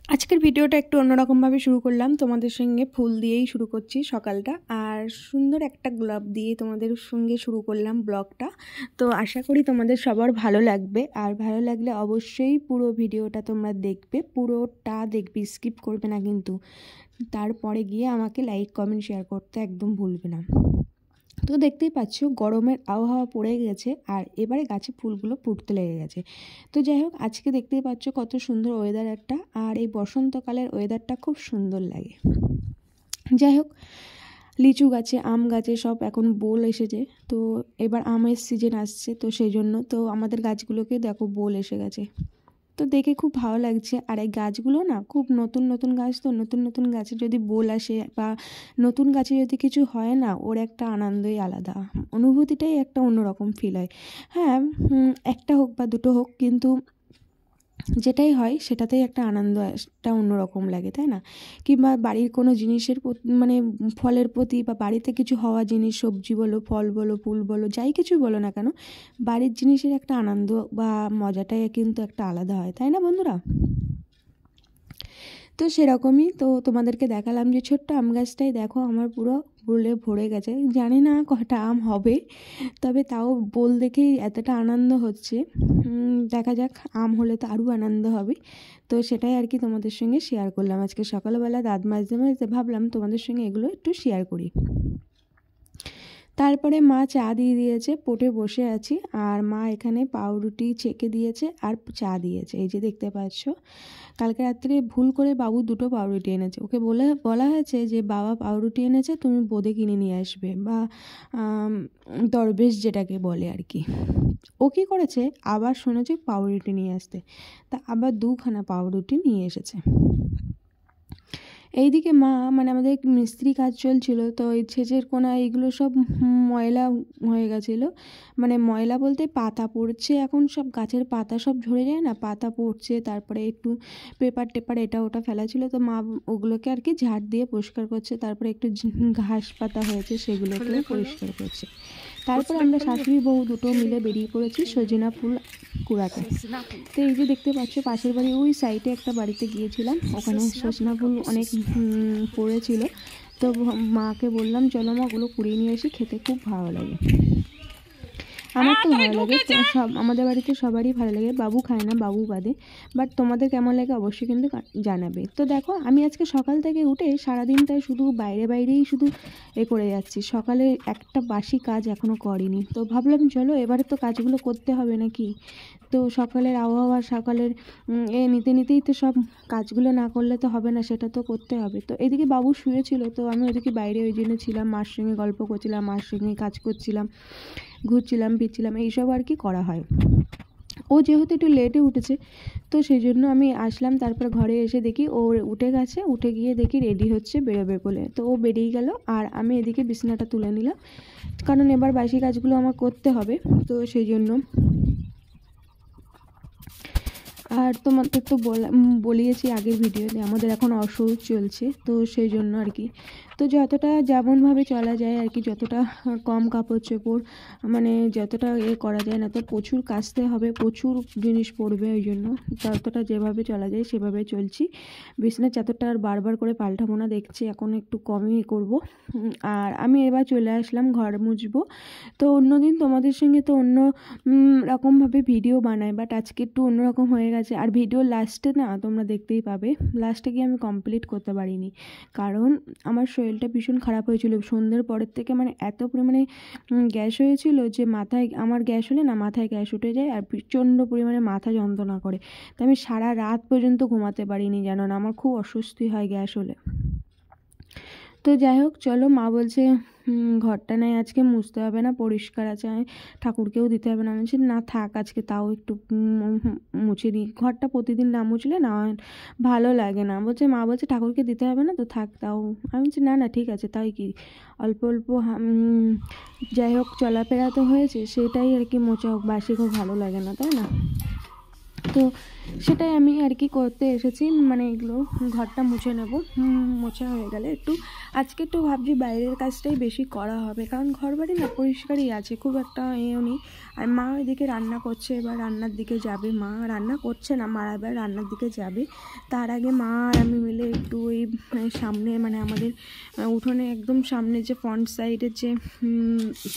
আজকের ভিডিওটা একটু অন্যরকমভাবে শুরু করলাম, তোমাদের সঙ্গে ফুল দিয়েই শুরু করছি সকালটা। আর সুন্দর একটা গোলাপ দিয়ে তোমাদের সঙ্গে শুরু করলাম ব্লগটা। তো আশা করি তোমাদের সবার ভালো লাগবে, আর ভালো লাগলে অবশ্যই পুরো ভিডিওটা তোমরা দেখবে, পুরোটা দেখবে, স্কিপ করবে না কিন্তু। তারপরে গিয়ে আমাকে লাইক কমেন্ট শেয়ার করতে একদম ভুলবে না। তো দেখতেই পাচ্ছ গরমের আবহাওয়া পড়ে গেছে, আর এবারে গাছে ফুলগুলো ফুটতে লেগে গেছে। তো যাই হোক, আজকে দেখতেই পাচ্ছ কত সুন্দর ওয়েদার একটা, আর এই বসন্তকালের ওয়েদারটা খুব সুন্দর লাগে। যাই হোক, লিচু গাছে, আম গাছে সব এখন বোল এসেছে। তো এবার আমের সিজন আসছে, তো সেই জন্য তো আমাদের গাছগুলোকে দেখো বোল এসে গেছে। তো দেখে খুব ভালো লাগছে। আর এই গাছগুলো না খুব নতুন নতুন গাছ, তো নতুন নতুন গাছে যদি বোল আসে বা নতুন গাছে যদি কিছু হয় না, ওর একটা আনন্দই আলাদা, অনুভূতিটাই একটা অন্যরকম ফিল হয়। হ্যাঁ, একটা হোক বা দুটো হোক, কিন্তু যেটাই হয় সেটাতেই একটা আনন্দ, একটা অন্যরকম লাগে, তাই না? কিংবা বাড়ির কোনো জিনিসের মানে ফলের প্রতি, বা বাড়িতে কিছু হওয়া জিনিস, সবজি বলো, ফল বলো, ফুল বলো, যাই কিছুই বলো না কেন, বাড়ির জিনিসের একটা আনন্দ বা মজাটাই কিন্তু একটা আলাদা হয়, তাই না বন্ধুরা? তো সেরকমই তো তোমাদেরকে দেখালাম যে ছোট্ট আম গাছটাই দেখো আমার পুরো ফুলে ভরে গেছে। জানি না কটা আম হবে, তবে তাও বোল দেখেই এতটা আনন্দ হচ্ছে। দেখা যাক, আম হলে তো আরও আনন্দ হবে। তো সেটাই আর কি তোমাদের সঙ্গে শেয়ার করলাম আজকে সকালবেলা। দাঁত মাজতে মাজতে ভাবলাম তোমাদের সঙ্গে এগুলো একটু শেয়ার করি। তারপরে মা চা দিয়ে দিয়েছে, পটে বসে আছি, আর মা এখানে পাউরুটি ছেঁকে দিয়েছে আর চা দিয়েছে, এই যে দেখতে পাচ্ছ। কালকে রাত্রে ভুল করে বাবু দুটো পাউরুটি এনেছে, ওকে বলা হয়েছে যে বাবা পাউরুটি এনেছে, তুমি বোঁদে কিনে নিয়ে আসবে, বা দরবেশ যেটাকে বলে আর কি। ও কী করেছে, আবার শুনেছে পাউরুটি নিয়ে আসতে, তা আবার দুখানা পাউরুটি নিয়ে এসেছে। এইদিকে মা, মানে আমাদের মিস্ত্রি কাজ চলছিল, তো ওই ছেঁচের কোনা এইগুলো সব ময়লা হয়ে গেছিলো। মানে ময়লা বলতে পাতা পড়ছে, এখন সব গাছের পাতা সব ঝরে যায় না, পাতা পড়ছে, তারপরে একটু পেপার টেপার এটা ওটা ফেলা ছিল, তো মা ওগুলোকে আর কি ঝাড় দিয়ে পরিষ্কার করছে। তারপরে একটু ঘাস পাতা হয়েছে সেগুলোকে পরিষ্কার করছে। তারপর আমরা শাশুড়ি বউ দুটো মিলে বেরিয়ে পড়েছি সজনা ফুল কুড়াতে। তো এই যে দেখতে পাচ্ছ পাশের বাড়ি ওই সাইডে একটা বাড়িতে গিয়েছিলাম, ওখানে সজনা ফুল অনেক পড়েছিল। তো মাকে বললাম চলো মা ওগুলো কুড়িয়ে নিয়ে আসি, খেতে খুব ভালো লাগে। আমার তো ভালো লাগে, তো সব আমাদের বাড়িতে সবারই ভালো লাগে, বাবু খায় না, বাবু বাদে। বাট তোমাদের কেমন লাগে অবশ্যই কিন্তু জানাবে। তো দেখো, আমি আজকে সকাল থেকে উঠে সারাদিনটাই শুধু বাইরেই শুধু করে যাচ্ছি। সকালে একটা বাসি কাজ এখনও করিনি, তো ভাবলাম চলো এবারে তো কাজগুলো করতে হবে নাকি। তো সকালের আবহাওয়া, সকালের নিতে নিতেই তো সব কাজগুলো না করলে তো হবে না, সেটা তো করতে হবে। তো এদিকে বাবু শুয়েছিল, তো আমি ওদিকে বাইরে ওই জন্য ছিলাম, মার সঙ্গে গল্প করছিলাম, মার সঙ্গে কাজ করছিলাম, ঘুরছিলাম ফিরছিলাম, এইসব আর কি করা হয়। ও যেহেতু একটু লেটে উঠেছে, তো সেই জন্য আমি আসলাম। তারপর ঘরে এসে দেখি ও উঠে গেছে, উঠে গিয়ে দেখি রেডি হচ্ছে বেরোবে বলে, তো ও বেরিয়ে গেল, আর আমি এদিকে বিছানাটা তুলে নিলাম, কারণ এবার বাসি কাজগুলো আমার করতে হবে, তো সেই জন্য। আর তোমাদের তো বলিয়েছি আগের ভিডিওতে আমাদের এখন অসৌচ চলছে, তো সেই জন্য আর কি। তো যতটা যেমনভাবে চলা যায় আর কি, যতটা কম কাপড় চোপড়, মানে যতটা করা যায় না, তো প্রচুর কাচতে হবে, প্রচুর জিনিস পড়বে, ওই জন্য ততটা যেভাবে চলা যায় সেভাবে চলছি। বিছানার চাদরটা আর বারবার করে পাল্টাবো না, দেখছি এখন একটু কমই করব। আর আমি এবার চলে আসলাম ঘর মুছবো। তো অন্যদিন তোমাদের সঙ্গে তো অন্য রকমভাবে ভিডিও বানাই, বাট আজকে একটু অন্যরকম হয়ে গেছে। আর ভিডিও লাস্টে না তোমরা দেখতেই পাবে, লাস্টে গিয়ে আমি কমপ্লিট করতে পারিনি, কারণ আমার শরীরটা ভীষণ খারাপ হয়েছিল সন্ধ্যের পরের থেকে। মানে এত পরিমাণে গ্যাস হয়েছিল যে মাথায়, আমার গ্যাস হলে না মাথায় গ্যাস উঠে যায়, আর প্রচণ্ড পরিমাণে মাথা যন্ত্রণা করে। তো আমি সারা রাত পর্যন্ত ঘুমাতে পারিনি, জানো না, আমার খুব অস্বস্তি হয় গ্যাস হলে। তো যাই হোক, চলো, মা বলছে ঘরটা নাই আজকে মুছতে হবে না, পরিষ্কার আছে, ঠাকুরকেও দিতে হবে না। আমি বলছি না থাক, আজকে তাও একটু মুছে দিই, ঘরটা প্রতিদিন না মুছলে না ভালো লাগে না। বলছে মা বলছে ঠাকুরকে দিতে হবে না, তো থাক তাও। আমি বলছি না না ঠিক আছে, তাই কি অল্প অল্প যাই হোক চলাফেরা তো হয়েছে, সেটাই আর কি মোছা হোক, বাসি খুব ভালো লাগে না, তাই না? তো সেটাই আমি আর কি করতে এসেছি, মানে এগুলো ঘরটা মুছে নেব। মোছা হয়ে গেলে আজকে একটু ভাবছি বাইরের কাজটাই বেশি করা হবে, কারণ ঘর বাড়ি না পরিষ্কারই আছে, খুব একটা এও নেই। আর মা ওইদিকে রান্না করছে, এবার রান্নার দিকে যাবে। মা রান্না করছে না, মা এবার রান্নার দিকে যাবে। তার আগে মা আর আমি মিলে একটু ওই সামনে, মানে আমাদের উঠোনে একদম সামনে যে ফ্রন্ট সাইডের যে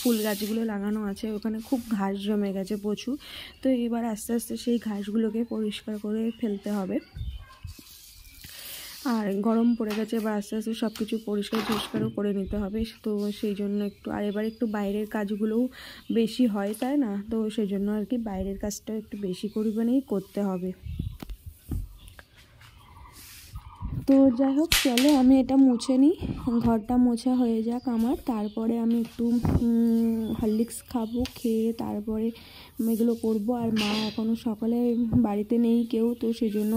ফুল গাছগুলো লাগানো আছে, ওখানে খুব ঘাস জমে গেছে প্রচুর। তো এবার আস্তে আস্তে সেই ঘাসগুলোকে পরিষ্কার করে ফেলতে হবে। আর গরম পড়ে গেছে, এবার আস্তে আস্তে সব কিছু পরিষ্কারও করে নিতে হবে। তো সেই জন্য এবার একটু বাইরের কাজগুলোও বেশি হয়, তাই না? তো সেই জন্য আর কি বাইরের কাজটাও একটু বেশি পরিমাণেই করতে হবে। তো যাই হোক, চলো আমি এটা মুছে নিই, ঘরটা মোছা হয়ে যাক আমার। তারপরে আমি একটু হরলিক্স খাবো, খেয়ে তারপরে এগুলো করবো। আর মা এখনও সকালে বাড়িতে নেই কেউ, তো সেই জন্য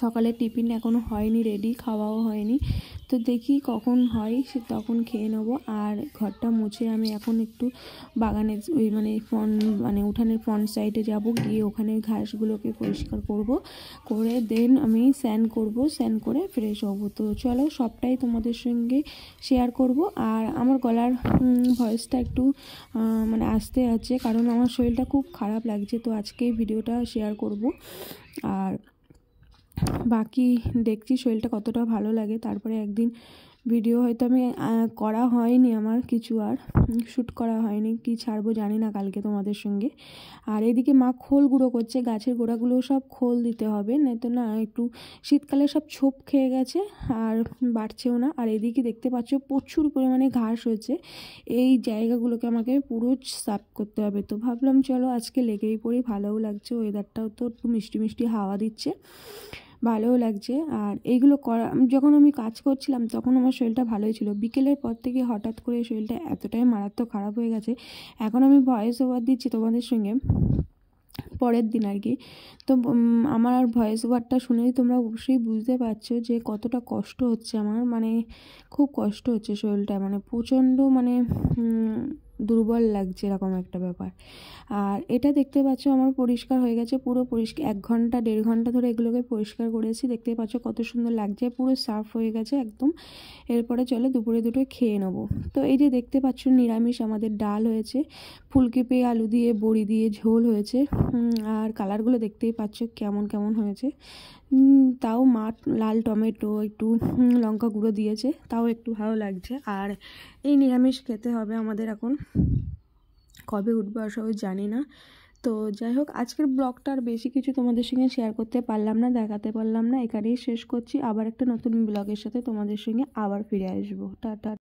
সকালে টিফিন এখনও হয়নি রেডি, খাওয়াও হয়নি। তো দেখি কখন হয় সে তখন খেয়ে নেবো। আর ঘরটা মুছে আমি এখন একটু বাগানের ওই মানে উঠানের ফ্রন্ট সাইডে যাব, গিয়ে ওখানে ঘাসগুলোকে পরিষ্কার করে দেন আমি স্নান করব, স্নান করে ফ্রেশ হব। তো চলো সবটাই তোমাদের সঙ্গে শেয়ার করব। আর আমার গলার ভয়েসটা একটু মানে আস্তে আছে, কারণ আমার শরীরটা খুব খারাপ লাগছে। তো আজকেই ভিডিওটা শেয়ার করব, আর বাকি দেখছি শরীরটা কতটা ভালো লাগে। তারপরে একদিন ভিডিও হয়তো আমি করা হয়নি, আমার কিছু আর শ্যুট করা হয়নি, কি ছাড়বো জানি না কালকে তোমাদের সঙ্গে। আর এদিকে মা খোল গুঁড়ো করছে, গাছের গোড়াগুলো সব খোল দিতে হবে, নয়তো না একটু শীতকালে সব ছোপ খেয়ে গেছে আর বাড়ছেও না। আর এদিকে দেখতে পাচ্ছ প্রচুর পরিমাণে ঘাস হয়েছে, এই জায়গাগুলোকে আমাকে পুরো সাফ করতে হবে। তো ভাবলাম চলো আজকে লেগেই পড়ি, ভালোও লাগছে, ওয়েদারটাও তো একটু মিষ্টি মিষ্টি হাওয়া দিচ্ছে, ভালোও লাগছে। আর এইগুলো যখন আমি কাজ করছিলাম তখন আমার শরীরটা ভালোই ছিল, বিকেলের পর থেকে হঠাৎ করে শরীরটা এতটাই মারাত্মক খারাপ হয়ে গেছে। এখন আমি ভয়েস ওভার দিচ্ছি তোমাদের সঙ্গে পরের দিন আর কি। তো আমার ভয়েস ওভারটা শুনেই তোমরা অবশ্যই বুঝতে পারছো যে কতটা কষ্ট হচ্ছে আমার, মানে খুব কষ্ট হচ্ছে শরীরটা, মানে প্রচণ্ড মানে দুর্বল লাগছে, এরকম একটা ব্যাপার। আর এটা দেখতে পাচ্ছ আমার পরিষ্কার হয়ে গেছে, পুরো পরিষ্কার, 1 ঘন্টা 1.5 ঘন্টা ধরে এগুলোকে পরিষ্কার করেছি। দেখতে পাচ্ছ কত সুন্দর লাগছে, পুরো সাফ হয়ে গেছে একদম। এরপরে চলো দুপুরে দুটো খেয়ে নেবো। তো এই যে দেখতে পাচ্ছ নিরামিষ আমাদের ডাল হয়েছে, ফুলকপি আলু দিয়ে বড়ি দিয়ে ঝোল হয়েছে। আর কালারগুলো দেখতেই পাচ্ছ কেমন কেমন হয়েছে, তাও মা লাল টমেটো একটু লঙ্কা গুঁড়ো দিয়েছে, তাও একটু ভালো লাগছে। আর এই নিরামিষ খেতে হবে আমাদের এখন, কবে উঠবে সবাই জানি না। তো যাই হোক, আজকের ব্লগটা আর বেশি কিছু তোমাদের সঙ্গে শেয়ার করতে পারলাম না, দেখাতে পারলাম না, এখানেই শেষ করছি। আবার একটা নতুন ব্লগের সাথে তোমাদের সঙ্গে আবার ফিরে আসবো। টাটা।